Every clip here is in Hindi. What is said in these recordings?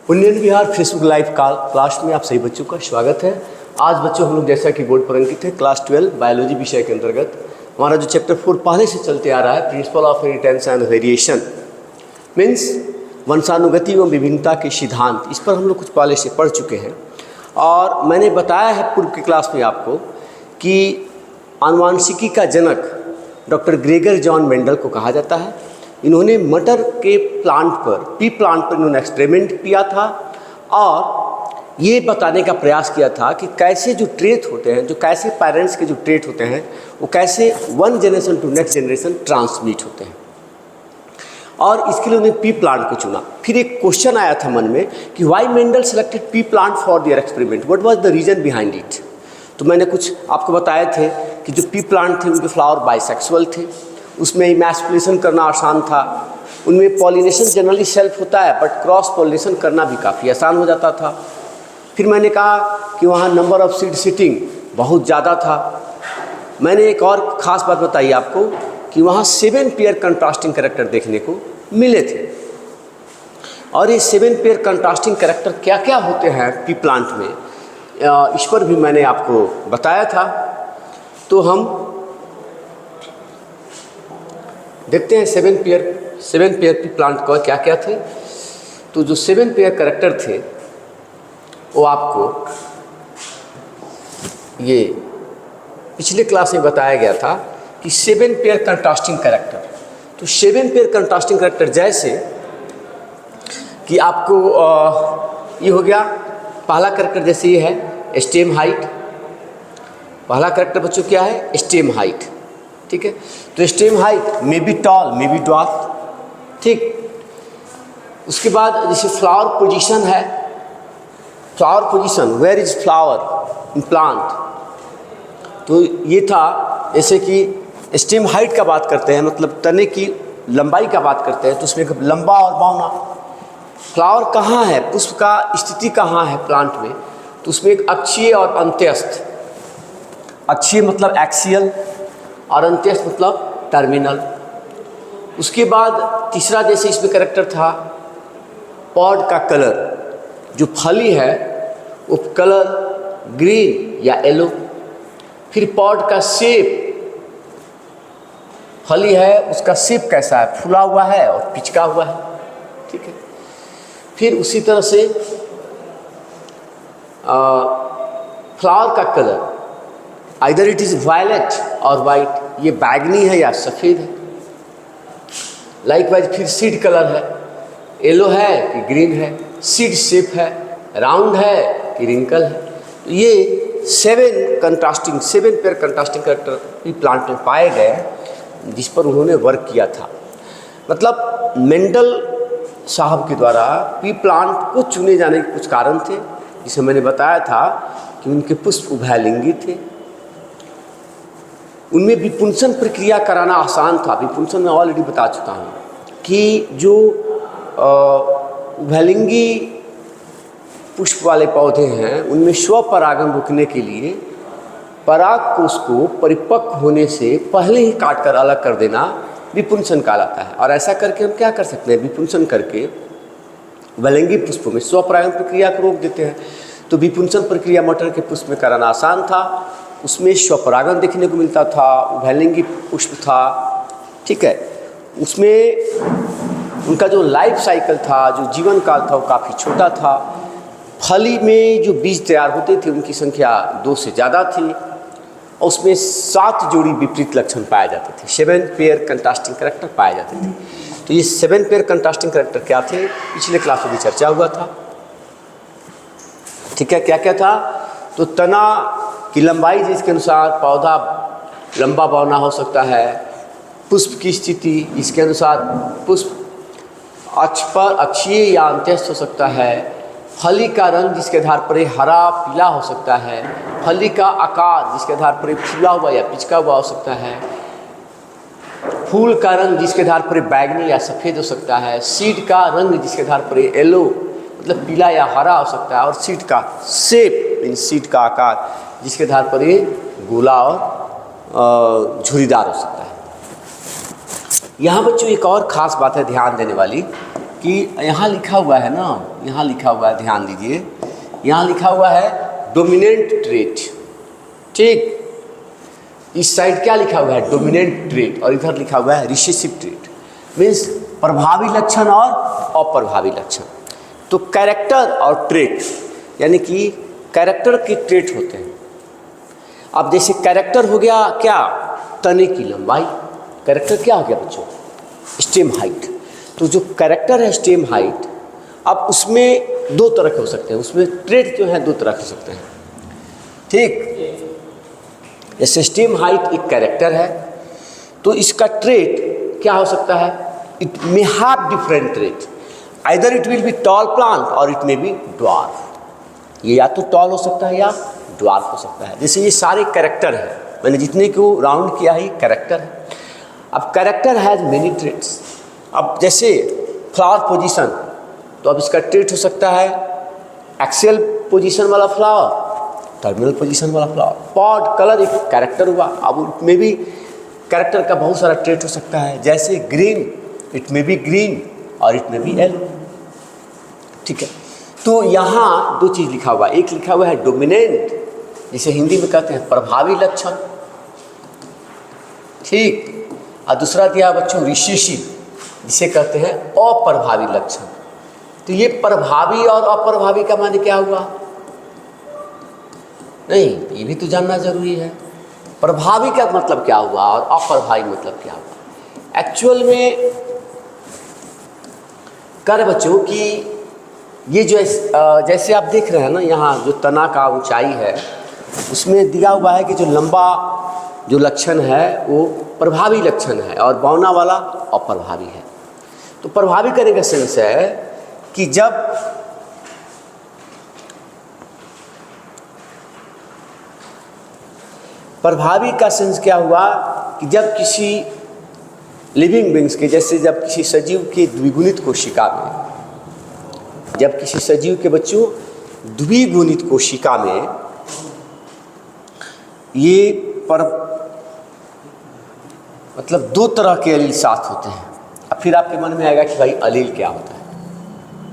पुण्यन विहार फेसबुक लाइव क्लास में आप सभी बच्चों का स्वागत है। आज बच्चों हम लोग जैसा कि बोर्ड पर अंकित है क्लास 12 बायोलॉजी विषय के अंतर्गत हमारा जो चैप्टर 4 पहले से चलते आ रहा है principle of inheritance and variation means वंशानुगति एवं विभिन्नता के सिद्धांत, इस पर हम लोग कुछ पहले से पढ़ चुके हैं। और मैंने बताया है पूर्व की क्लास में आपको कि आनुवांशिकी का जनक डॉक्टर ग्रेगर जॉन मेंडल को कहा जाता है। इन्होंने मटर के प्लांट पर पी प्लांट पर इन्होंने एक्सपेरिमेंट किया था और ये बताने का प्रयास किया था कि कैसे जो ट्रेट होते हैं, जो कैसे पेरेंट्स के जो ट्रेट होते हैं वो कैसे one generation to next generation transmit होते हैं। और इसके लिए उन्होंने पी प्लांट को चुना। फिर एक क्वेश्चन आया था मन में कि why Mendel selected pea plant for their experiment, what was the reason behind it. तो मैंने कुछ आपको बताए थे कि जो पी प्लांट थे उनके फ्लावर बाइसेक्सुअल थे, उसमें इमैस्कुलेशन करना आसान था, उनमें पॉलिनेशन जनरली सेल्फ होता है बट क्रॉस पॉलिनेशन करना भी काफ़ी आसान हो जाता था। फिर मैंने कहा कि वहाँ नंबर ऑफ सीड सिटिंग बहुत ज़्यादा था। मैंने एक और ख़ास बात बताई आपको कि वहाँ 7 पेयर कंट्रास्टिंग कैरेक्टर देखने को मिले थे। और ये 7 पेयर कंट्रास्टिंग कैरेक्टर क्या क्या होते हैं पी प्लांट में, इस पर भी मैंने आपको बताया था। तो हम देखते हैं 7 पेयर पी प्लांट का क्या क्या थे। तो जो 7 पेयर कैरेक्टर थे वो आपको ये पिछले क्लास में बताया गया था कि 7 पेयर कंट्रास्टिंग कैरेक्टर। तो 7 पेयर कंट्रास्टिंग कैरेक्टर जैसे कि आपको ये हो गया पहला कैरेक्टर, जैसे ये है स्टेम हाइट। पहला कैरेक्टर बच्चों क्या है, स्टेम हाइट, ठीक है। तो stem height may be tall may be dwarf, ठीक। उसके बाद जैसे फ्लावर पोजीशन है, flower position, where is flower in plant. तो ये था जैसे कि स्टेम हाइट का बात करते हैं, मतलब तने की लंबाई का बात करते हैं, तो उसमें लंबा और बौना। फ्लावर कहाँ है, पुष्प का स्थिति कहाँ है प्लांट में, तो उसमें एक अक्षीय और अंत्यस्थ। अक्षीय मतलब एक्सियल और अंत्यस्थ मतलब टर्मिनल। उसके बाद तीसरा जैसे इसमें कैरेक्टर था पॉड का कलर, जो फली है वो कलर ग्रीन या येलो। फिर पॉड का शेप, फली है उसका शेप कैसा है, फूला हुआ है और पिचका हुआ है, ठीक है। फिर उसी तरह से फ्लावर का colour either it is violet और वाइट, ये बैगनी है या सफ़ेद है। लाइकवाइज फिर सीड कलर है, येलो है कि ग्रीन है, सीड शेप है, राउंड है कि रिंकल है। तो ये 7 पेयर कंट्रास्टिंग कैरेक्टर भी प्लांट में पाए गए जिस पर उन्होंने वर्क किया था। मतलब मेंडल साहब के द्वारा पी प्लांट को चुने जाने के कुछ कारण थे, जिसे मैंने बताया था कि उनके पुष्प उभयलिंगी थे, उनमें विपुंसन प्रक्रिया कराना आसान था। विपुंसन मैं ऑलरेडी बता चुका हूँ कि जो उभयलिंगी पुष्प वाले पौधे हैं उनमें स्वपरागण रुकने के लिए पराग कोष को परिपक्व होने से पहले ही काट कर अलग कर देना विपुंसन कहलाता है। और ऐसा करके हम क्या कर सकते हैं, विपुंसन करके उभयलिंगी पुष्पों में स्वपरागण प्रक्रिया को रोक देते हैं। तो विपुंसन प्रक्रिया मटर के पुष्प में कराना आसान था, उसमें स्वपरागण देखने को मिलता था, उभयलिंगी पुष्प था, ठीक है। उसमें उनका जो लाइफ साइकिल था, जो जीवन काल था वो काफ़ी छोटा था। फली में जो बीज तैयार होते थे उनकी संख्या 2 से ज़्यादा थी और उसमें 7 जोड़ी विपरीत लक्षण पाए जाते थे। 7 पेयर कंट्रास्टिंग कैरेक्टर पाए जाते थे। तो ये 7 पेयर कंट्रास्टिंग कैरेक्टर क्या थे, पिछले क्लास में भी चर्चा हुआ था, ठीक है। क्या क्या था, तो तना की लंबाई जिसके अनुसार पौधा लंबा बौना हो सकता है, पुष्प की स्थिति इसके अनुसार पुष्प अक्ष पर अक्षीय या अंत्यस्थ हो सकता है, फली का रंग जिसके आधार पर हरा पीला हो सकता है, फली का आकार जिसके आधार पर फूला हुआ या पिचका हुआ हो सकता है, फूल का रंग जिसके आधार पर बैगनी या सफ़ेद हो सकता है, सीड का रंग जिसके आधार पर येलो मतलब पीला या हरा हो सकता है, और सीड का शेप मीन सीड का आकार जिसके आधार पर ये गोला और झुर्रीदार हो सकता है। यहाँ बच्चों एक और ख़ास बात है ध्यान देने वाली कि यहाँ लिखा हुआ है ना, यहाँ लिखा हुआ है, ध्यान दीजिए, यहाँ लिखा हुआ है डोमिनेंट ट्रेट, ठीक। इस साइड क्या लिखा हुआ है, डोमिनेंट ट्रेट, और इधर लिखा हुआ है रिसेसिव ट्रेट, मीन्स प्रभावी लक्षण और अप्रभावी लक्षण। तो कैरेक्टर और ट्रेट, यानी कि कैरेक्टर के ट्रेट होते हैं। अब जैसे कैरेक्टर हो गया क्या, तने की लंबाई, कैरेक्टर क्या हो गया बच्चों, स्टेम हाइट। तो जो कैरेक्टर है स्टेम हाइट, अब उसमें दो तरह के हो सकते हैं, उसमें ट्रेट जो है दो तरह के हो सकते हैं, ठीक। जैसे स्टेम हाइट एक कैरेक्टर है, तो इसका ट्रेट क्या हो सकता है, it may have different trait, either it will be tall plant और इट मे बी ड्वार्फ। ये या तो टॉल हो सकता है या ड्वार्फ हो सकता है। जैसे ये सारे कैरेक्टर हैं, मैंने जितने को राउंड किया है ये कैरेक्टर है। अब कैरेक्टर हैज़ मेनी ट्रेट्स। अब जैसे फ्लावर पोजीशन, तो अब इसका ट्रेट हो सकता है एक्सियल पोजीशन वाला फ्लावर, टर्मिनल पोजीशन वाला फ्लावर। पॉड कलर एक कैरेक्टर हुआ, अब उसमें भी कैरेक्टर का बहुत सारा ट्रेट हो सकता है। जैसे green, it may be green और इट मे बी येलो, ठीक है। तो यहाँ दो चीज़ लिखा हुआ है, एक लिखा हुआ है डोमिनेंट, जिसे हिंदी में कहते हैं प्रभावी लक्षण, ठीक, और दूसरा दिया बच्चों रिसेसिव, जिसे कहते हैं अप्रभावी लक्षण। तो ये प्रभावी और अप्रभावी का माने क्या हुआ, नहीं, ये भी तो जानना जरूरी है। प्रभावी का मतलब क्या हुआ और अप्रभावी मतलब क्या हुआ। एक्चुअल में कर बच्चों कि ये जो जैसे आप देख रहे हैं ना, यहाँ जो तना का ऊंचाई है उसमें दिया हुआ है कि जो लंबा जो लक्षण है वो प्रभावी लक्षण है और बौना वाला अप्रभावी है। तो प्रभावी करने का सेंस है कि जब प्रभावी का सेंस क्या हुआ कि जब किसी लिविंग बींग्स के, जैसे जब किसी सजीव के द्विगुणित कोशिका में, जब किसी सजीव के बच्चों द्विगुणित कोशिका में ये मतलब दो तरह के अलील साथ होते हैं। अब फिर आपके मन में आएगा कि भाई अलील क्या होता है,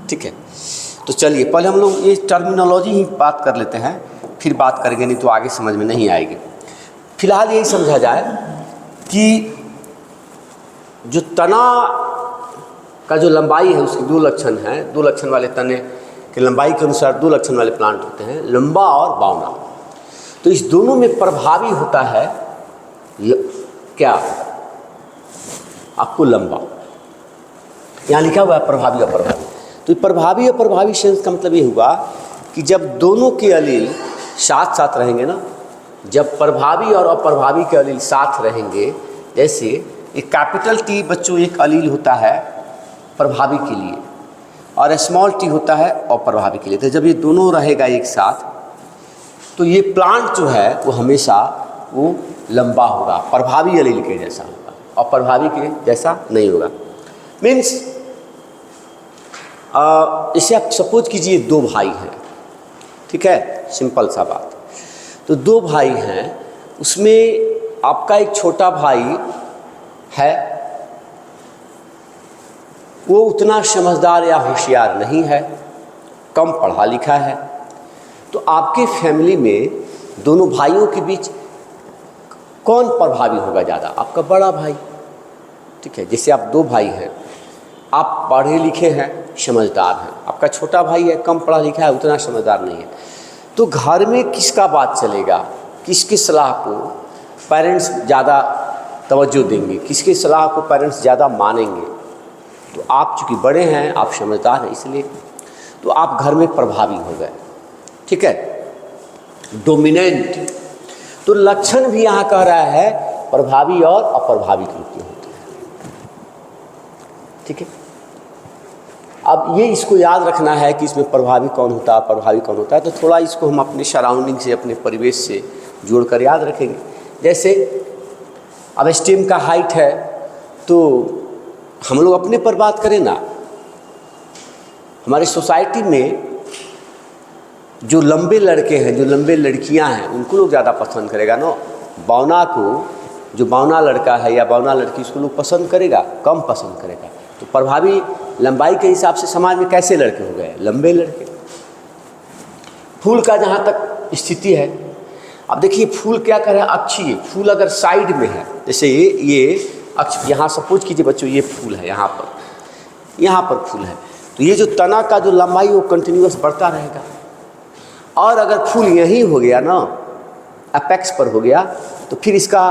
ठीक है। तो चलिए पहले हम लोग ये टर्मिनोलॉजी ही बात कर लेते हैं, फिर बात करेंगे, नहीं तो आगे समझ में नहीं आएगी। फिलहाल यही समझा जाए कि जो तना का जो लंबाई है उसकी दो लक्षण हैं, दो लक्षण वाले तने की लंबाई के अनुसार दो लक्षण वाले प्लांट होते हैं, लंबा और बावना। तो इस दोनों में प्रभावी होता है क्या, आपको लंबा, यहाँ लिखा हुआ है प्रभावी और अप्रभावी। तो प्रभावी और अप्रभावी सेंस का मतलब ये हुआ कि जब दोनों के अलील साथ साथ रहेंगे ना, जब प्रभावी और अप्रभावी के अलील साथ रहेंगे, जैसे एक कैपिटल टी बच्चों एक अलील होता है प्रभावी के लिए और स्मॉल टी होता है अप्रभावी के लिए। तो जब ये दोनों रहेगा एक साथ तो ये प्लांट जो है वो हमेशा वो लंबा होगा, प्रभावी अलील के जैसा होगा, अप्रभावी के जैसा नहीं होगा। मीन्स इसे आप सपोज कीजिए दो भाई हैं, ठीक है, सिंपल सा बात। तो दो भाई हैं, उसमें आपका एक छोटा भाई है, वो उतना समझदार या होशियार नहीं है, कम पढ़ा लिखा है। तो आपके फैमिली में दोनों भाइयों के बीच कौन प्रभावी होगा ज़्यादा, आपका बड़ा भाई, ठीक है। जैसे आप दो भाई हैं, आप पढ़े लिखे हैं, समझदार हैं, आपका छोटा भाई है, कम पढ़ा लिखा है, उतना समझदार नहीं है। तो घर में किसका बात चलेगा, किसकी सलाह को पेरेंट्स ज़्यादा तवज्जो देंगे, किसकी सलाह को पेरेंट्स ज़्यादा मानेंगे। तो आप चूँकि बड़े हैं, आप समझदार हैं, इसलिए तो आप घर में प्रभावी हो गए, ठीक है, डोमिनेंट। तो लक्षण भी यहाँ कह रहा है प्रभावी और अप्रभावी के रूप में होते हैं, ठीक है। अब ये इसको याद रखना है कि इसमें प्रभावी कौन होता है, अप्रभावी कौन होता है। तो थोड़ा इसको हम अपने सराउंडिंग से, अपने परिवेश से जोड़कर याद रखेंगे। जैसे अब स्टेम का हाइट है, तो हम लोग अपने पर बात करें ना, हमारी सोसाइटी में जो लंबे लड़के हैं, जो लंबे लड़कियां हैं, उनको लोग ज़्यादा पसंद करेगा ना। बौना को, जो बौना लड़का है या बौना लड़की, उसको लोग पसंद करेगा, कम पसंद करेगा। तो प्रभावी लंबाई के हिसाब से समाज में कैसे लड़के हो गए? लंबे लड़के। फूल का जहाँ तक स्थिति है, अब देखिए फूल क्या कर रहा है, अक्षीय फूल अगर साइड में है, जैसे ये अक्ष, यहाँ सपोज कीजिए बच्चों ये फूल है, यहाँ पर फूल है, तो ये जो तना का जो लंबाई वो कंटिन्यूअस बढ़ता रहेगा। और अगर फूल यहीं हो गया ना, अपेक्स पर हो गया, तो फिर इसका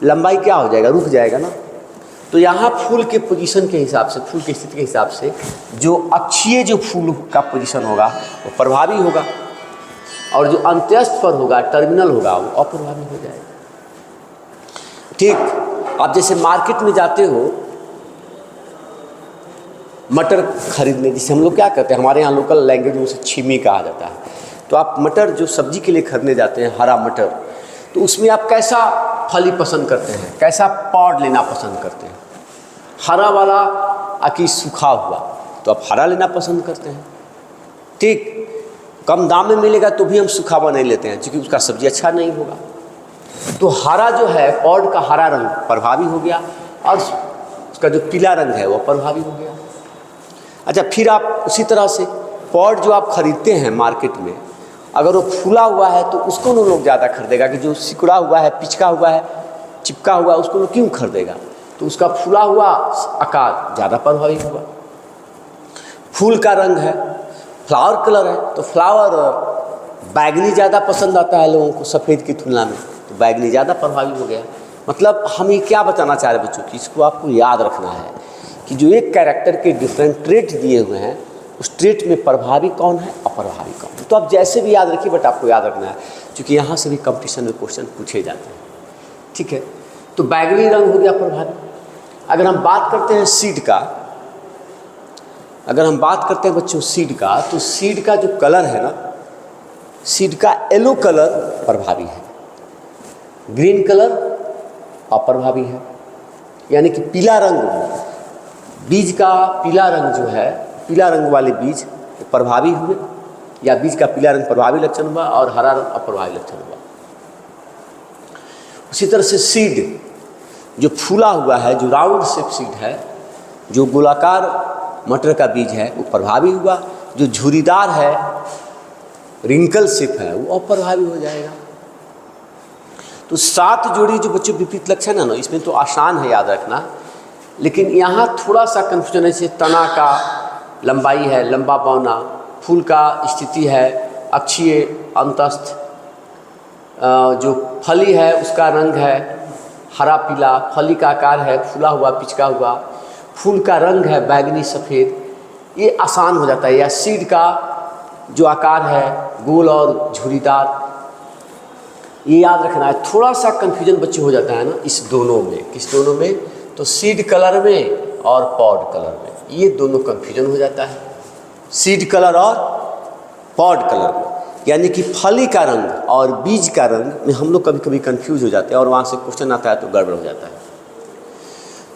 लंबाई क्या हो जाएगा, रुक जाएगा ना। तो यहाँ फूल के पोजीशन के हिसाब से, फूल की स्थिति के हिसाब से जो अक्षीय जो फूल का पोजीशन होगा वो प्रभावी होगा, और जो अंत्यस्थ पर होगा, टर्मिनल होगा, वो अप्रभावी हो जाएगा। ठीक, आप जैसे मार्केट में जाते हो मटर खरीदने, जिसे हम लोग क्या कहते हैं, हमारे यहाँ लोकल लैंग्वेज में उसे छीमी कहा जाता है। तो आप मटर जो सब्जी के लिए खरीदने जाते हैं, हरा मटर, तो उसमें आप कैसा फली पसंद करते हैं, कैसा पॉड लेना पसंद करते हैं? हरा वाला आकि सूखा हुआ? तो आप हरा लेना पसंद करते हैं। ठीक, कम दाम में मिलेगा तो भी हम सूखा हुआ नहीं लेते हैं, क्योंकि उसका सब्जी अच्छा नहीं होगा। तो हरा जो है, पॉड का हरा रंग प्रभावी हो गया, और उसका जो पीला रंग है वो प्रभावी हो गया। अच्छा, फिर आप उसी तरह से पॉड जो आप खरीदते हैं मार्केट में, अगर वो फूला हुआ है तो उसको लोग ज़्यादा खरीदेगा, कि जो सिकुड़ा हुआ है, पिचका हुआ है, चिपका हुआ है, उसको लोग क्यों खरीदेगा? तो उसका फूला हुआ आकार ज़्यादा प्रभावी हुआ। फूल का रंग है, फ्लावर कलर है, तो फ्लावर बैगनी ज़्यादा पसंद आता है लोगों को सफ़ेद की तुलना में, तो बैगनी ज़्यादा प्रभावी हो गया। मतलब हम ये क्या बताना चाह रहे बच्चों कि इसको आपको याद रखना है कि जो एक कैरेक्टर के डिफरेंट ट्रेट दिए हुए हैं, उस ट्रेट में प्रभावी कौन है, अप्रभावी कौन है। तो आप जैसे भी याद रखिए, बट आपको याद रखना है, क्योंकि यहाँ से भी कंपटीशन में क्वेश्चन पूछे जाते हैं। ठीक है, तो बैगनी रंग हो गया प्रभावी। अगर हम बात करते हैं सीड का, अगर हम बात करते हैं बच्चों सीड का, तो सीड का जो कलर है ना, सीड का येलो कलर प्रभावी है, ग्रीन कलर अप्रभावी है। यानी कि पीला रंग, बीज का पीला रंग जो है, पीला रंग वाले बीज प्रभावी हुए, या बीज का पीला रंग प्रभावी लक्षण हुआ और हरा रंग अप्रभावी लक्षण हुआ। उसी तरह से सीड जो फूला हुआ है, जो राउंड शेप सीड है, जो गोलाकार मटर का बीज है, वो प्रभावी हुआ। जो झुर्रीदार है, रिंकल शेप है, वो अप्रभावी हो जाएगा। तो 7 जोड़ी जो बच्चों विपरीत लक्षण है ना, इसमें तो आसान है याद रखना, लेकिन यहाँ थोड़ा सा कन्फ्यूजन है। जैसे तना का लंबाई है, लंबा बौना, फूल का स्थिति है अक्षीय अंतस्थ, जो फली है उसका रंग है हरा पीला, फली का आकार है फूला हुआ पिचका हुआ, फूल का रंग है बैगनी सफ़ेद, ये आसान हो जाता है। या सीड का जो आकार है गोल और झुर्रीदार, ये याद रखना है। थोड़ा सा कन्फ्यूजन बच्चे हो जाता है ना इस दोनों में, किस दोनों में, तो सीड कलर में और पॉड कलर में, ये दोनों कन्फ्यूजन हो जाता है, सीड कलर और पॉड कलर में। यानी कि फली का रंग और बीज का रंग में हम लोग कभी कभी कंफ्यूज हो जाते हैं, और वहाँ से क्वेश्चन आता है तो गड़बड़ हो जाता है।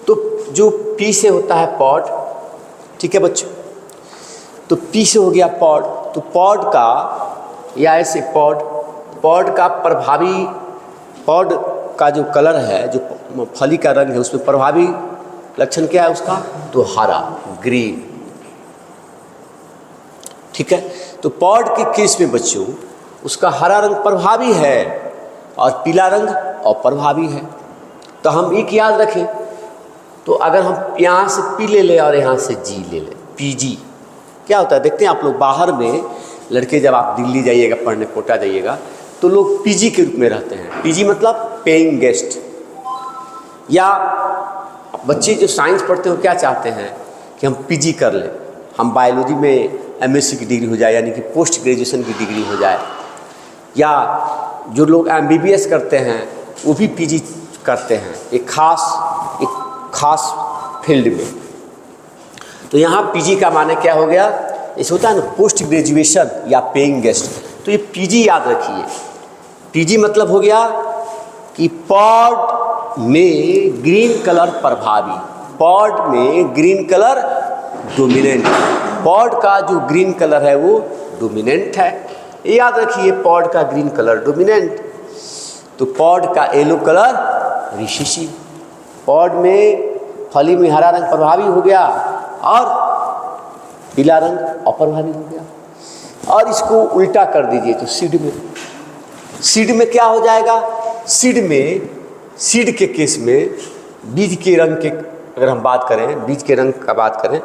तो जो पी से होता है पॉड, ठीक है बच्चों, तो पी से हो गया पॉड, तो पॉड का या ऐसे पॉड का प्रभावी, पॉड का जो कलर है, जो फली का रंग है, उसमें प्रभावी लक्षण क्या है उसका, तो हरा, ग्रीन। ठीक है, तो पॉड के केस में बच्चों उसका हरा रंग प्रभावी है और पीला रंग अप्रभावी है। तो हम एक याद रखें, तो अगर हम यहाँ से पी ले लें और यहाँ से जी ले लें, पीजी क्या होता है देखते हैं आप लोग। बाहर में लड़के जब आप दिल्ली जाइएगा पढ़ने, कोटा जाइएगा, तो लोग पीजी के रूप में रहते हैं। पीजी मतलब पेइंग गेस्ट। या बच्चे जो साइंस पढ़ते हैं वो क्या चाहते हैं कि हम पीजी कर लें, हम बायोलॉजी में एमएससी की डिग्री हो जाए, यानी कि पोस्ट ग्रेजुएशन की डिग्री हो जाए। या जो लोग एमबीबीएस करते हैं वो भी पीजी करते हैं एक खास फील्ड में। तो यहाँ पीजी का माने क्या हो गया, ऐसे होता है ना पोस्ट ग्रेजुएशन या पेइंग गेस्ट, तो ये पीजी याद रखिए। पीजी मतलब हो गया कि पॉड में ग्रीन कलर प्रभावी, पॉड में ग्रीन कलर डोमिनेंट, पॉड का जो ग्रीन कलर है वो डोमिनेंट है, ये याद रखिए, पॉड का ग्रीन कलर डोमिनेंट। तो पॉड का येलो कलर रिसेसिव, पॉड में फली में हरा रंग प्रभावी हो गया और पीला रंग अपरभावी हो गया। और इसको उल्टा कर दीजिए तो सीड में, सीड में क्या हो जाएगा, सीड में, सीड के केस में बीज के रंग के अगर हम बात करें, बीज के रंग का बात करें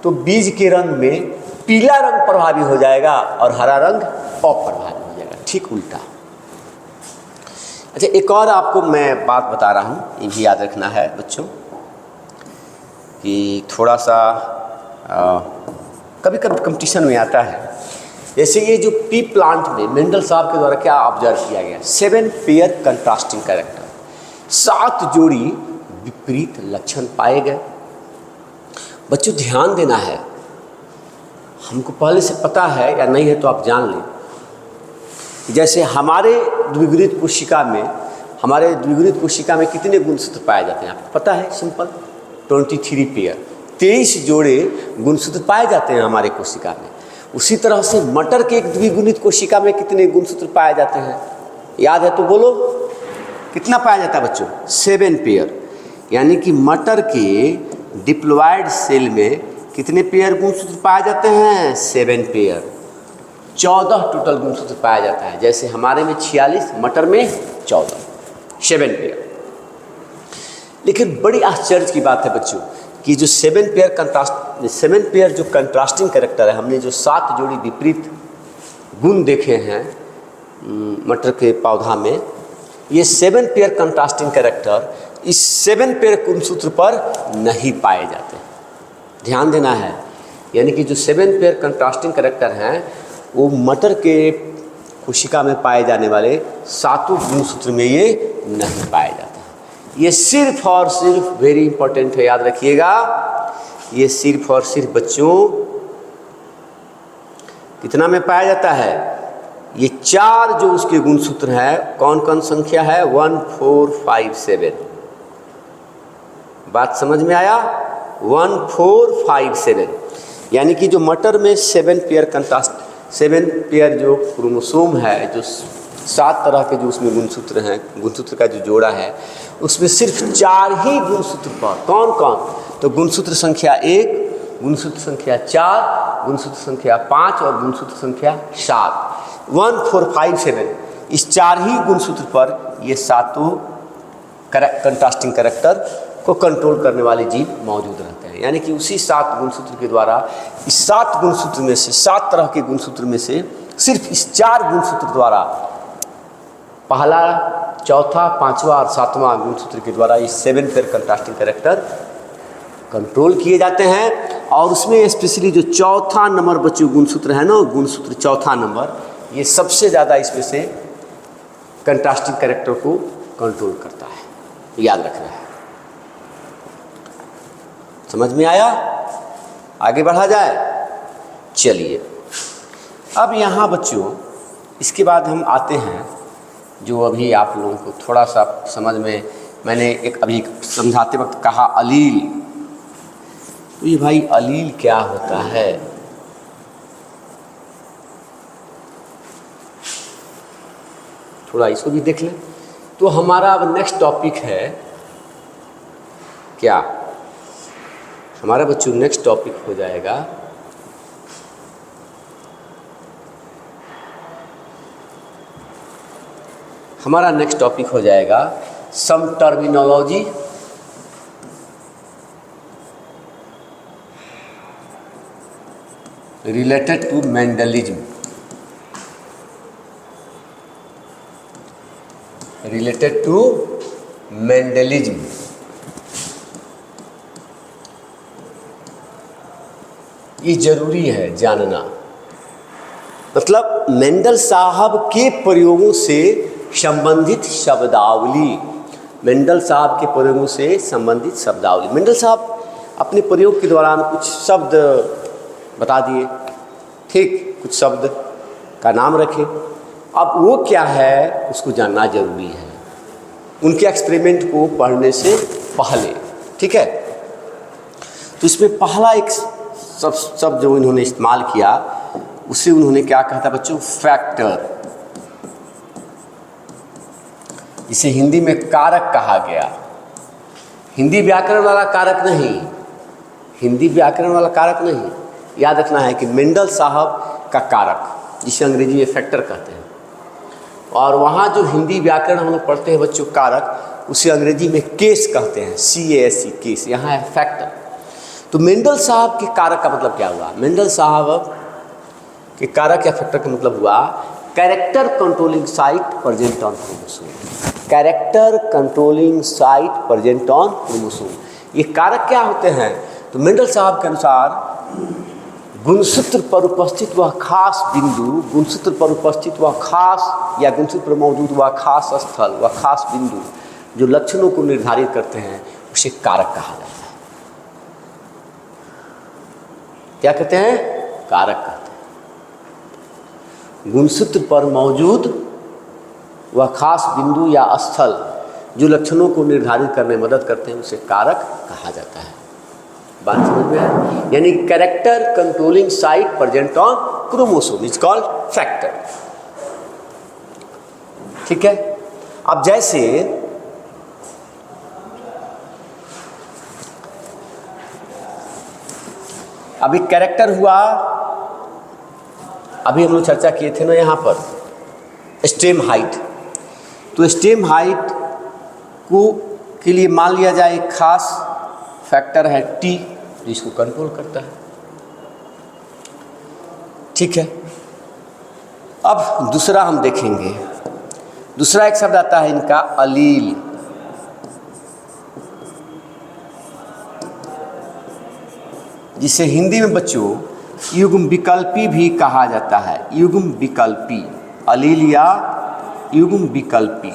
तो बीज के रंग में पीला रंग प्रभावी हो जाएगा और हरा रंग अप्रभावी हो जाएगा, ठीक उल्टा। अच्छा, एक और आपको मैं बात बता रहा हूँ, ये भी याद रखना है बच्चों कि थोड़ा सा कभी कभी कंपटीशन में आता है। जैसे ये जो पी प्लांट में मेंडल साहब के द्वारा क्या ऑब्जर्व किया गया, 7 पेयर कंट्रास्टिंग कैरेक्टर, 7 जोड़ी विपरीत लक्षण पाए गए। बच्चों ध्यान देना है, हमको पहले से पता है या नहीं है तो आप जान लें। जैसे हमारे द्विगुणित कोशिका में, हमारे द्विगुणित कोशिका में कितने गुणसूत्र पाए जाते हैं आपको पता है, सिंपल 23 पेयर, 23 जोड़े गुणसूत्र पाए जाते हैं हमारे कोशिका में। उसी तरह से मटर के एक द्विगुणित कोशिका में कितने गुणसूत्र पाए जाते हैं, याद है तो बोलो, कितना पाया जाता है बच्चों, 7 पेयर। यानी कि मटर के डिप्लॉयड सेल में कितने पेयर गुणसूत्र पाए जाते हैं, 7 पेयर, 14 टोटल गुणसूत्र पाया जाता है। जैसे हमारे में 46, मटर में 14, 7 पेयर। लेकिन बड़ी आश्चर्य की बात है बच्चों कि जो 7 पेयर जो कंट्रास्टिंग कैरेक्टर है, हमने जो 7 जोड़ी विपरीत गुण देखे हैं मटर के पौधा में, ये 7 पेयर कंट्रास्टिंग कैरेक्टर इस 7 पेयर गुणसूत्र पर नहीं पाए जाते, ध्यान देना है। यानी कि जो 7 पेयर कंट्रास्टिंग कैरेक्टर हैं वो मटर के कोशिका में पाए जाने वाले 7 गुणसूत्र में ये नहीं पाए जाते। ये सिर्फ और सिर्फ, वेरी इंपॉर्टेंट है, याद रखिएगा, ये सिर्फ और सिर्फ बच्चों कितना में पाया जाता है, ये 4 जो उसके गुणसूत्र हैं, कौन कौन संख्या है, 1 4 5 7, बात समझ में आया, 1 4 5 7। यानी कि जो मटर में 7 पेयर कंट्रास्ट, 7 पेयर जो क्रोमोसोम है, जो 7 तरह के जो उसमें गुणसूत्र हैं, गुणसूत्र का जो जोड़ा है, उसमें सिर्फ 4 ही गुणसूत्र पर, कौन कौन, तो गुणसूत्र संख्या 1, गुणसूत्र संख्या 4, गुणसूत्र संख्या 5 और गुणसूत्र संख्या 7, 1 4 5 7, इस 4 ही गुणसूत्र पर ये 7 कंट्रास्टिंग कैरेक्टर को कंट्रोल करने वाले जीव मौजूद रहते हैं। यानी कि उसी 7 गुणसूत्र के द्वारा, इस 7 गुणसूत्र में से, 7 तरह के गुणसूत्र में से सिर्फ इस 4 गुणसूत्र द्वारा, पहला, चौथा, 5वां और 7वां गुणसूत्र के द्वारा ये 7 पेयर कंट्रास्टिंग कैरेक्टर कंट्रोल किए जाते हैं। और उसमें स्पेशली जो चौथा नंबर बच्चों गुणसूत्र है ना, गुणसूत्र चौथा नंबर, ये सबसे ज़्यादा इसमें से कंट्रास्टिंग कैरेक्टर को कंट्रोल करता है, याद रखना है। समझ में आया, आगे बढ़ा जाए, चलिए। अब यहाँ बच्चों इसके बाद हम आते हैं, जो अभी आप लोगों को थोड़ा सा समझ में, मैंने एक अभी समझाते वक्त कहा अलील, तो ये भाई अलील क्या होता है, थोड़ा इसको भी देख लें। तो हमारा अब नेक्स्ट टॉपिक है क्या, हमारा बच्चों नेक्स्ट टॉपिक हो जाएगा हमारा नेक्स्ट टॉपिक हो जाएगा some terminology related to Mendelism, related to Mendelism. ये जरूरी है जानना, मतलब मेंडल साहब के प्रयोगों से संबंधित शब्दावली, मेंडल साहब के प्रयोगों से संबंधित शब्दावली। मेंडल साहब अपने प्रयोग के दौरान कुछ शब्द बता दिए, ठीक, कुछ शब्द का नाम रखे, अब वो क्या है उसको जानना जरूरी है उनके एक्सपेरिमेंट को पढ़ने से पहले, ठीक है। तो इसमें पहला एक शब्द जो इन्होंने इस्तेमाल किया, उसे उन्होंने क्या कहा था बच्चों, फैक्टर, इसे हिंदी में कारक कहा गया। हिंदी व्याकरण वाला कारक नहीं, हिंदी व्याकरण वाला कारक नहीं, याद रखना है कि मेंडल साहब का कारक, जिसे अंग्रेजी में फैक्टर कहते हैं, और वहाँ जो हिंदी व्याकरण हम लोग पढ़ते हैं बच्चों कारक, उसे अंग्रेजी में केस कहते हैं, CASE केस, यहाँ है फैक्टर। तो मेंडल साहब के कारक का मतलब क्या हुआ? मेंडल साहब के कारक या फैक्टर का मतलब हुआ character controlling site present on chromosome. Character controlling site present on chromosome, ये कारक क्या होते हैं? तो मेंडल साहब के अनुसार गुणसूत्र पर उपस्थित वह खास बिंदु, गुणसूत्र पर उपस्थित वह खास या गुणसूत्र पर मौजूद वह खास स्थल, वह खास बिंदु जो लक्षणों को निर्धारित करते हैं, उसे कारक कहा जाता है। क्या कहते हैं? कारक कहते हैं। गुणसूत्र पर मौजूद वह खास बिंदु या स्थल जो लक्षणों को निर्धारित करने में मदद करते हैं, उसे कारक कहा जाता है। बात समझ में आया? यानी character controlling site present on chromosome is called factor. ठीक है। अब जैसे अभी कैरेक्टर हुआ, अभी हम लोग चर्चा किए थे ना यहाँ पर स्टेम हाइट। तो स्टेम हाइट को के लिए मान लिया जाए एक खास फैक्टर है T, जिसको कंट्रोल करता है। ठीक है। अब दूसरा हम देखेंगे, दूसरा एक शब्द आता है इनका अलील। जिसे हिंदी में बच्चों युग्म विकल्पी भी कहा जाता है। युग्म विकल्पी, अलील या युग्म विकल्पी।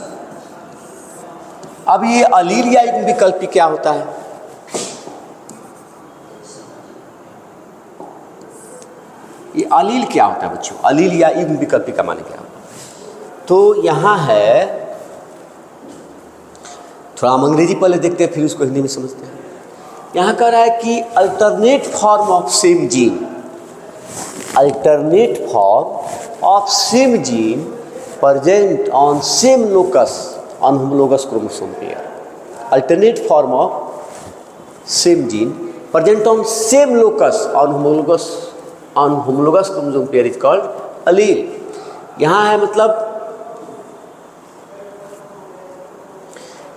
अब ये अलील या युग्म विकल्पी क्या होता है? ये अलील क्या होता है बच्चों? अलील या युग्म विकल्पी का माने क्या होता है? तो यहाँ है, थोड़ा हम अंग्रेजी पहले देखते हैं फिर उसको हिंदी में समझते हैं। यहाँ कह रहा है कि alternate form of same gene, alternate form of same gene present on same locus on homologous chromosome pair. Alternate form of same gene present on same locus on homologous chromosome pair is called allele. यहाँ है मतलब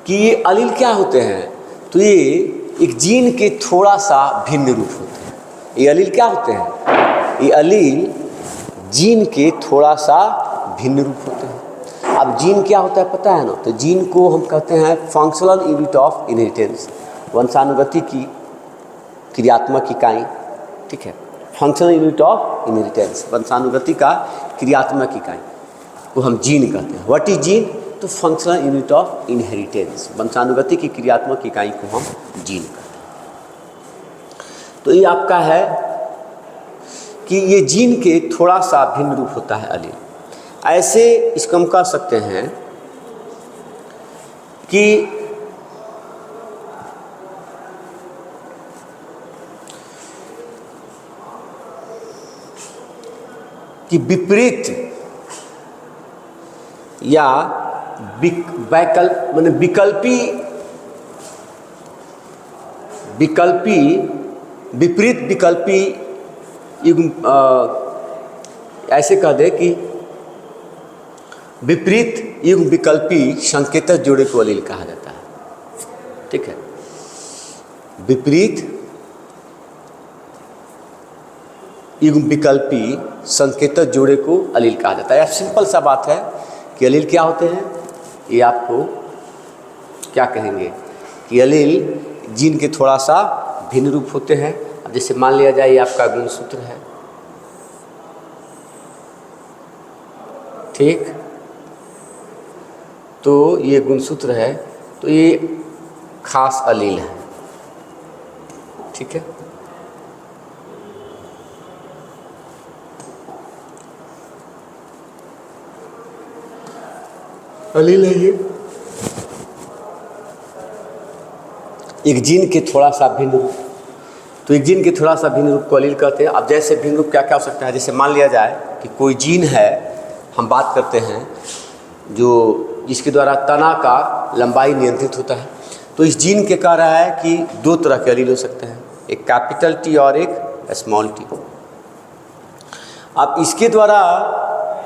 कि ये अलील क्या होते हैं? तो ये एक जीन के थोड़ा सा भिन्न रूप होते हैं। ये अलील क्या होते हैं? ये अलील जीन के थोड़ा सा भिन्न रूप होते हैं। अब जीन क्या होता है पता है ना? तो जीन को हम कहते हैं फंक्शनल यूनिट ऑफ इनहेरिटेंस, वंशानुगति की क्रियात्मक इकाई। ठीक है, फंक्शनल यूनिट ऑफ इनहेरिटेंस, वंशानुगति का क्रियात्मक इकाई को हम जीन कहते हैं। What is gene? तो फंक्शनल यूनिट ऑफ इनहेरिटेंस, वंशानुगति की क्रियात्मक इकाई को हम जीन कहते हैं। तो ये आपका है कि ये जीन के थोड़ा सा भिन्न रूप होता है अलील। ऐसे इसको हम कह सकते हैं कि विपरीत या वैकल्प माने विपरीत विकल्पी युग्म, ऐसे कह दे कि विपरीत युग्म विकल्पी संकेतक जोड़े को अलील कहा जाता है। ठीक है, विपरीत युग्म विकल्पी संकेतक जोड़े को अलील कहा जाता है। सिंपल सा बात है कि अलील क्या होते हैं, ये आपको क्या कहेंगे कि अलील जीन के थोड़ा सा भिन्न रूप होते हैं। अब जैसे मान लिया जाए ये आपका गुणसूत्र है, ठीक, तो ये गुणसूत्र है, तो ये खास अलील है। ठीक है, अलील है ये, एक जीन के थोड़ा सा भिन्न रूप। तो एक जीन के थोड़ा सा भिन्न रूप को अलील कहते हैं। अब जैसे भिन्न रूप क्या क्या हो सकता है? जैसे मान लिया जाए कि कोई जीन है, हम बात करते हैं जो जिसके द्वारा तना का लंबाई नियंत्रित होता है, तो इस जीन के कह रहा है कि दो तरह के अलील हो सकते हैं। एक कैपिटल टी और एक स्मॉल टी। अब इसके द्वारा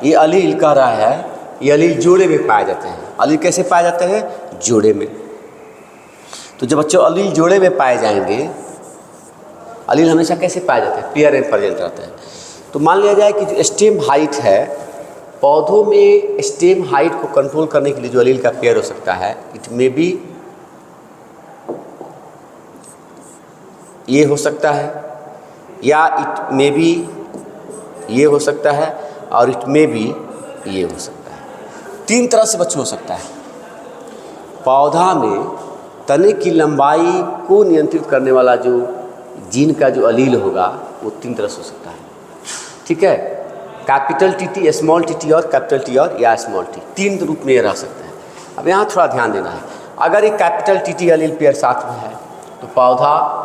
ये अलील कह रहा है, ये अलील जोड़े में पाए जाते हैं। अलील कैसे पाए जाते हैं? जोड़े में। तो जब बच्चों अलील जोड़े में पाए जाएंगे, अलील हमेशा कैसे पाए जाते हैं? पेयर में प्रेजेंट रहते हैं। तो मान लिया जाए कि जो स्टेम हाइट है, पौधों में स्टेम हाइट को कंट्रोल करने के लिए जो अलील का पेयर हो सकता है, इट मे बी ये हो सकता है, या इट मे बी ये हो सकता है, और इट मे बी ये हो सकता है। 3 तरह से बच्चों हो सकता है। पौधा में तने की लंबाई को नियंत्रित करने वाला जो जीन का जो अलील होगा वो 3 तरह से हो सकता है। ठीक है, कैपिटल टी, स्मॉल टी और कैपिटल टी और या स्मॉल टी, 3 रूप में ये रह सकते हैं। अब यहाँ थोड़ा ध्यान देना है। अगर एक कैपिटल टी अलील पेयर साथ में है तो पौधा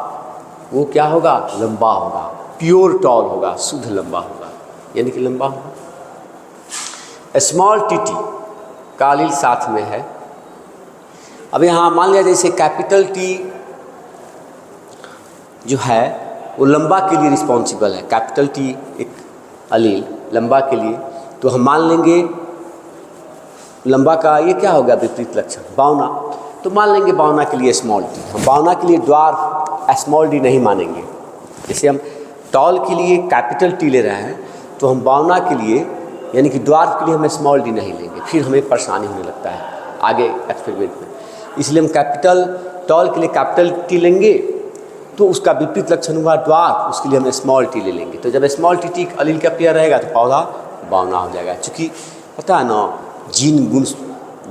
वो क्या होगा? लंबा होगा, प्योर टॉल होगा, शुद्ध लंबा होगा, यानी कि लंबा होगा। स्मॉल टी का अलील साथ में है। अब यहाँ मान लिया जैसे कैपिटल टी जो है वो लंबा के लिए रिस्पॉन्सिबल है, कैपिटल टी एक अलील लंबा के लिए, तो हम मान लेंगे लंबा का ये क्या होगा? विपरीत लक्षण, बावना। तो मान लेंगे बावना के लिए स्मॉल टी। हम बावना के लिए ड्वार्फ स्मॉल डी नहीं मानेंगे। जैसे हम टॉल के लिए कैपिटल टी ले रहे हैं, तो हम बावना के लिए यानी कि ड्वार्फ के लिए हम स्मॉल डी नहीं लेंगे, फिर हमें परेशानी होने लगता है आगे एक्सपेरिमेंट में। इसलिए हम कैपिटल टॉल के लिए कैपिटल टी लेंगे, तो उसका विपरीत लक्षण हुआ ड्वार्फ, उसके लिए हम स्मॉल टी ले लेंगे। तो जब स्मॉल टी अलील का पेयर रहेगा तो पौधा बावना हो जाएगा। चूँकि पता है ना, जीन गुण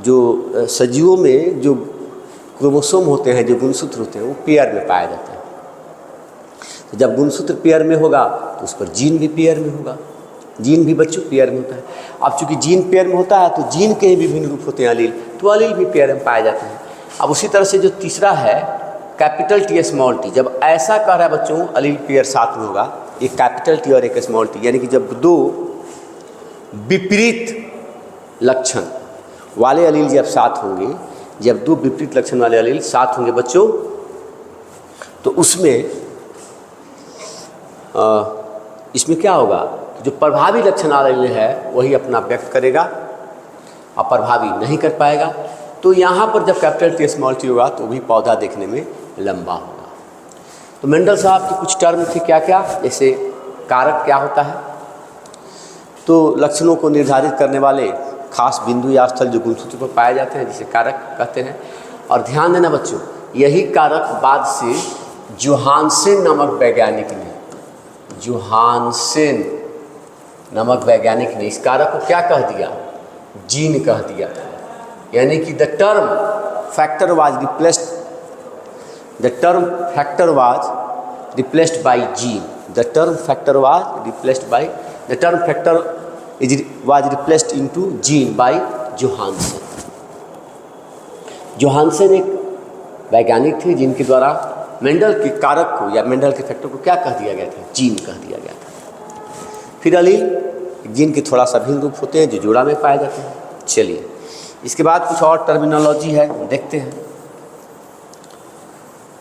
जो सजीवों में जो क्रोमोसोम होते हैं, जो गुणसूत्र होते हैं, वो पेयर में पाए जाते हैं। तो जब गुणसूत्र पेयर में होगा तो उस पर जीन भी पेयर में होगा। जीन भी बच्चों पेयर में होता है। अब चूँकि जीन पेयर में होता है तो जीन के ही विभिन्न रूप होते हैं अलील, तो अलील भी पेयर में पाए जाते हैं। अब उसी तरह से जो तीसरा है कैपिटल टी स्मॉल टी, जब ऐसा कह रहा है बच्चों अलील पेयर साथ में होगा, एक कैपिटल टी और एक स्मॉल टी, यानी कि जब 2 विपरीत लक्षण वाले अलील जब साथ होंगे, जब 2 विपरीत लक्षण वाले अलील साथ होंगे बच्चों, तो उसमें इसमें क्या होगा? जो प्रभावी लक्षण अलील है वही अपना व्यक्त करेगा, और प्रभावी नहीं कर पाएगा। तो यहाँ पर जब कैपिटल टी स्मॉल टी होगा तो भी पौधा देखने में लंबा होगा। तो मेंडल साहब के कुछ टर्म थे क्या क्या, जैसे कारक क्या होता है, तो लक्षणों को निर्धारित करने वाले खास बिंदु या स्थल जो गुणसूत्र पर पाए जाते हैं जिसे कारक कहते हैं। और ध्यान देना बच्चों, यही कारक बाद से जोहानसेन नामक वैज्ञानिक ने, जोहानसेन नामक वैज्ञानिक ने इस कारक को क्या कह दिया? जीन कह दिया। यानी कि the term factor was replaced, the term factor was replaced by gene, the term factor was replaced by, the term factor was replaced into gene by जोहानसेन। जोहानसेन एक वैज्ञानिक थे जिनके द्वारा मेंडल के कारक को या मेंडल के फैक्टर को क्या कह दिया गया था? जीन कह दिया गया था। फिर अलील जीन के थोड़ा सा भिन्न रूप होते हैं जो जोड़ा में पाए जाते हैं। चलिए इसके बाद कुछ और टर्मिनोलॉजी है, देखते हैं।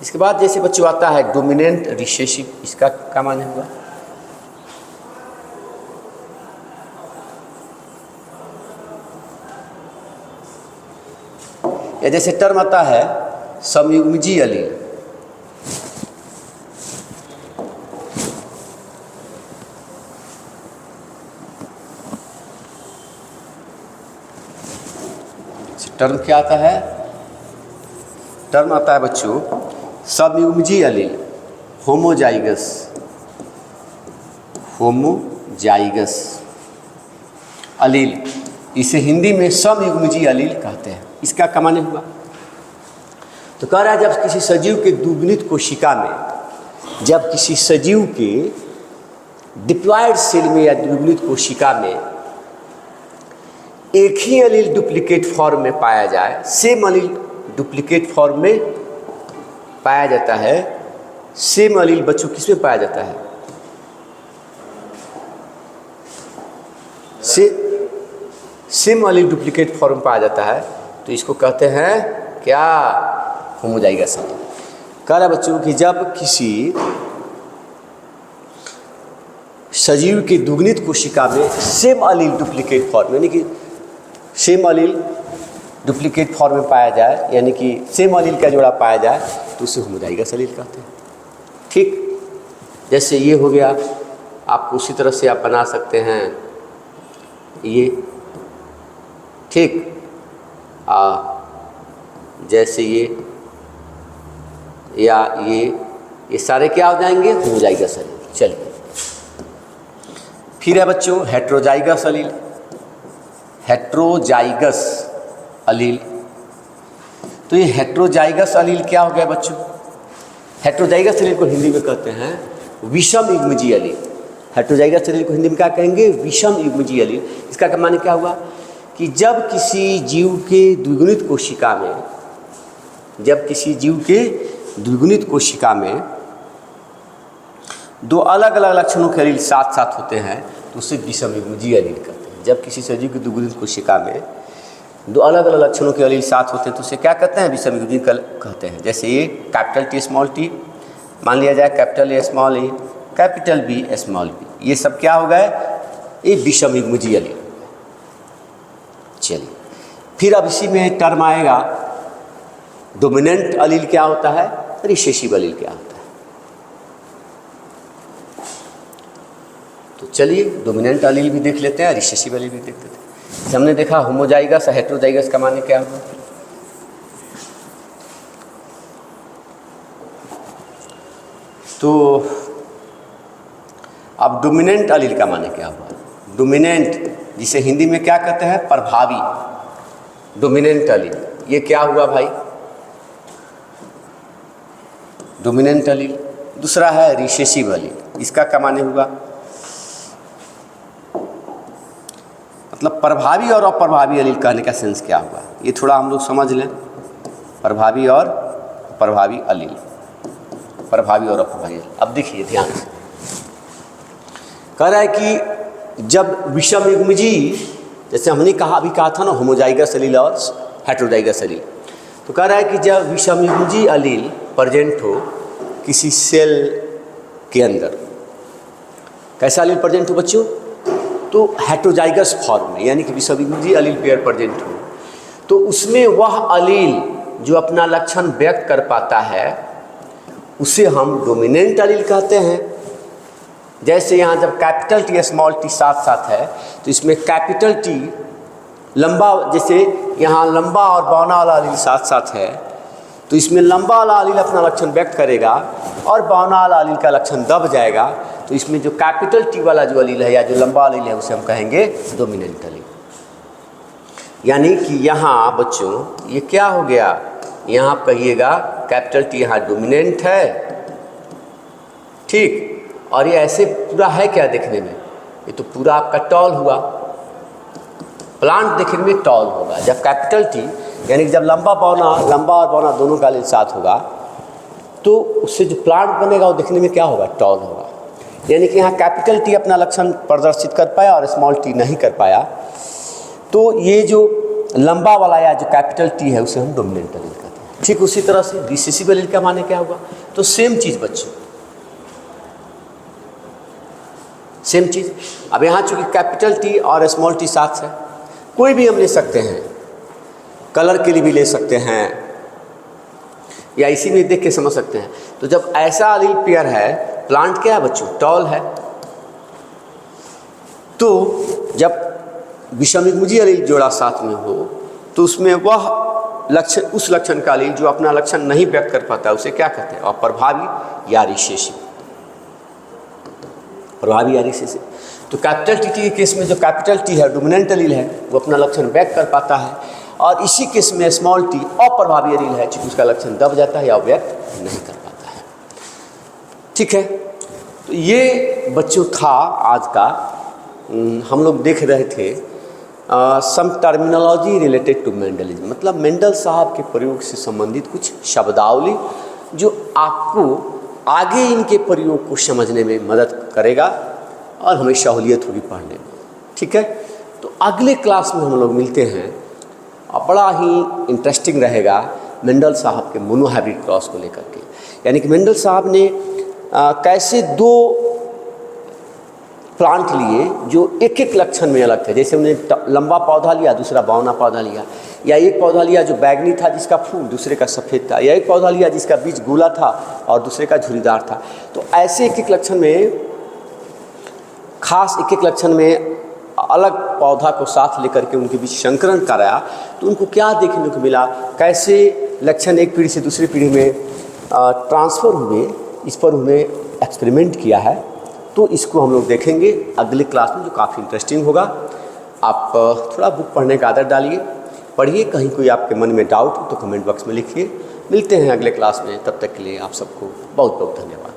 इसके बाद जैसे बच्चों आता है डोमिनेंट रिसेसिव, इसका क्या माने हुआ? या जैसे टर्म आता है समयुग्मजी अलील, टर्म क्या आता है? टर्म आता है बच्चों समयुग्मजी अलील, होमोजाइगस, होमोजाइगस अलील, इसे हिंदी में समयुग्मजी अलील कहते हैं। इसका क्या माने हुआ? तो कह रहा है जब किसी सजीव के द्विगुणित कोशिका में, जब किसी सजीव के डिप्लॉयड सेल में या द्विगुणित कोशिका में एक ही अलील डुप्लीकेट फॉर्म में पाया जाए, सेम अलील डुप्लीकेट फॉर्म में पाया जाता है। सेम अलील बच्चों किस में पाया जाता है? सेम अलील डुप्लीकेट फॉर्म पाया जाता है, तो इसको कहते हैं क्या? होमोजाइगस अलील। कह रहा है बच्चों कि जब किसी सजीव की दुगुनित कोशिका में सेम अलील डुप्लीकेट फॉर्म, यानी कि सेम अलील डुप्लीकेट फॉर्म में पाया जाए, यानी कि सेम अलील का जोड़ा पाया जाए, तो उसे होमोजाइगस अलील कहते हैं। ठीक, जैसे ये हो गया, आपको उसी तरह से आप बना सकते हैं ये। ठीक, जैसे ये या ये सारे क्या हो जाएंगे, होमोजाइगस अलील। चलिए, फिर है बच्चों हेट्रोजाइगस अलील। हेट्रोजाइगस अलील, तो ये हेट्रोजाइगस अलील क्या हो गया बच्चों? हेट्रोजाइगस अलील को हिंदी में कहते हैं विषम युग्मजीय अलील। हेट्रोजाइगस अलील को हिंदी में क्या कहेंगे? विषम युग्मजीय अलील। इसका माने क्या हुआ कि जब किसी जीव के द्विगुणित कोशिका में, जब किसी जीव के द्विगुणित कोशिका में दो अलग अलग लक्षणों के अलील साथ साथ होते हैं, तो उसे विषम युग्मजीय अलील कहते हैं। जब किसी सजीव की द्विगुणित कोशिका में दो अलग अलग लक्षणों के अलील साथ होते हैं, तो उसे क्या कहते हैं? विषम युग्मजीय कहते हैं। जैसे ये कैपिटल टी स्मॉल टी, मान लिया जाए capital A small A, capital B small B, ये सब क्या हो गए? ये विषम युग्मजीय अलील। चलिए, फिर अब इसी में टर्म आएगा डोमिनेंट अलील क्या होता है, रिसेसिव अलील क्या होता है। तो चलिए डोमिनेंट अलील भी देख लेते हैं, रिसेसिव अलील भी देख लेते हैं। हमने देखा होमोजाइगस हेट्रोजाइगस का माने क्या हुआ। तो अब डोमिनेंट अलील का माने क्या हुआ? डोमिनेंट, जिसे हिंदी में क्या कहते हैं? प्रभावी। डोमिनेंट अलील, ये क्या हुआ भाई? डोमिनेंट अलील। दूसरा है रिसेसिव अलील, इसका क्या माने हुआ? मतलब प्रभावी और अप्रभावी अलील कहने का सेंस क्या हुआ, ये थोड़ा हम लोग समझ लें। प्रभावी और अप्रभावी अलील, प्रभावी और अप्रभावी अलील। अब देखिए ध्यान से, कह रहा है कि जब विषम युग्मजीय, जैसे हमने अभी कहा था ना होमोजाइगस अलील और हेट्रोजाइगस अलील, तो कह रहा है कि जब विषम युग्मजीय अलील प्रेजेंट हो किसी सेल के अंदर, कैसा अलील प्रेजेंट हो बच्चों? तो हेट्रोजाइगस फॉर्म में, यानी कि विषम युग्मजीय अलील पेयर प्रेजेंट हो, तो उसमें वह अलील जो अपना लक्षण व्यक्त कर पाता है उसे हम डोमिनेंट अलील कहते हैं। जैसे यहाँ जब कैपिटल टी स्मॉल टी साथ साथ है, तो इसमें कैपिटल टी लंबा, जैसे यहाँ लंबा और बौना वाला अलील साथ साथ है, तो इसमें लंबा वाला अलील अपना लक्षण व्यक्त करेगा और बौना वाला अलील का लक्षण दब जाएगा। तो इसमें जो कैपिटल टी वाला जो अलील है या जो लंबा अलील है उसे हम कहेंगे डोमिनेंट अलील। यानी कि यहाँ बच्चों ये क्या हो गया? यहाँ आप कहिएगा कैपिटल टी यहाँ डोमिनेंट है, ठीक, और ये ऐसे पूरा है क्या देखने में? ये तो पूरा आपका टॉल हुआ, प्लांट देखने में टॉल होगा। जब कैपिटल टी, यानी कि जब लंबा और बौना दोनों का अलील साथ होगा, तो उससे जो प्लांट बनेगा वो देखने में क्या होगा? टॉल होगा। यानी कि यहाँ कैपिटल टी अपना लक्षण प्रदर्शित कर पाया और स्मॉल टी नहीं कर पाया, तो ये जो लंबा वाला या जो कैपिटल टी है उसे हम डोमिनेंट अलील कहते हैं। ठीक उसी तरह से रिसेसिव अलील का माने क्या होगा? तो सेम चीज़ बच्चों, सेम चीज़। अब यहाँ चूँकि कैपिटल टी और स्मॉल टी साथ है, कोई भी हम ले सकते हैं, कलर के लिए भी ले सकते हैं या इसी में देख के समझ सकते हैं। तो जब ऐसा अलील पेयर है, प्लांट क्या है बच्चों? टॉल है। तो जब विषम युग्मजीय अलील जोड़ा साथ में हो, तो उसमें वह लक्षण, उस लक्षण का अलील जो अपना लक्षण नहीं व्यक्त कर पाता उसे क्या कहते हैं? अप्रभावी या रिसेसिव। प्रभावी या रिसेसिव। तो कैपिटल टी के केस में जो कैपिटल टी है डोमिनेंट अलील है, वो अपना लक्षण व्यक्त कर पाता है, और इसी केस में स्मॉल टी अप्रभावी अलील है, क्योंकि उसका लक्षण दब जाता है या व्यक्त नहीं कर पाता है। ठीक है, तो ये बच्चों था आज का। हम लोग देख रहे थे सम टर्मिनोलॉजी रिलेटेड टू मेंडलिज्म, मतलब मेंडल साहब के प्रयोग से संबंधित कुछ शब्दावली जो आपको आगे इनके प्रयोग को समझने में मदद करेगा और हमें सहूलियत होगी पढ़ने में। ठीक है, तो अगले क्लास में हम लोग मिलते हैं और बड़ा ही इंटरेस्टिंग रहेगा। मेंडल साहब के मोनोहाइब्रिड क्रॉस को लेकर के। यानी कि मेंडल साहब ने कैसे दो प्लांट लिए जो एक एक लक्षण में अलग थे। जैसे उन्होंने लंबा पौधा लिया, दूसरा बौना पौधा लिया, या एक पौधा लिया जो बैगनी था जिसका फूल, दूसरे का सफ़ेद था, या एक पौधा लिया जिसका बीज गोला था और दूसरे का झुर्रीदार था। तो ऐसे एक एक लक्षण में, खास एक एक लक्षण में अलग पौधा को साथ लेकर के उनके बीच संकरण कराया, तो उनको क्या देखने को मिला, कैसे लक्षण एक पीढ़ी से दूसरी पीढ़ी में ट्रांसफ़र हुए, इस पर उन्हें एक्सपेरिमेंट किया है। तो इसको हम लोग देखेंगे अगले क्लास में, जो काफ़ी इंटरेस्टिंग होगा। आप थोड़ा बुक पढ़ने का आदत डालिए, पढ़िए। कहीं कोई आपके मन में डाउट हो तो कमेंट बॉक्स में लिखिए। मिलते हैं अगले क्लास में, तब तक के लिए आप सबको बहुत बहुत धन्यवाद।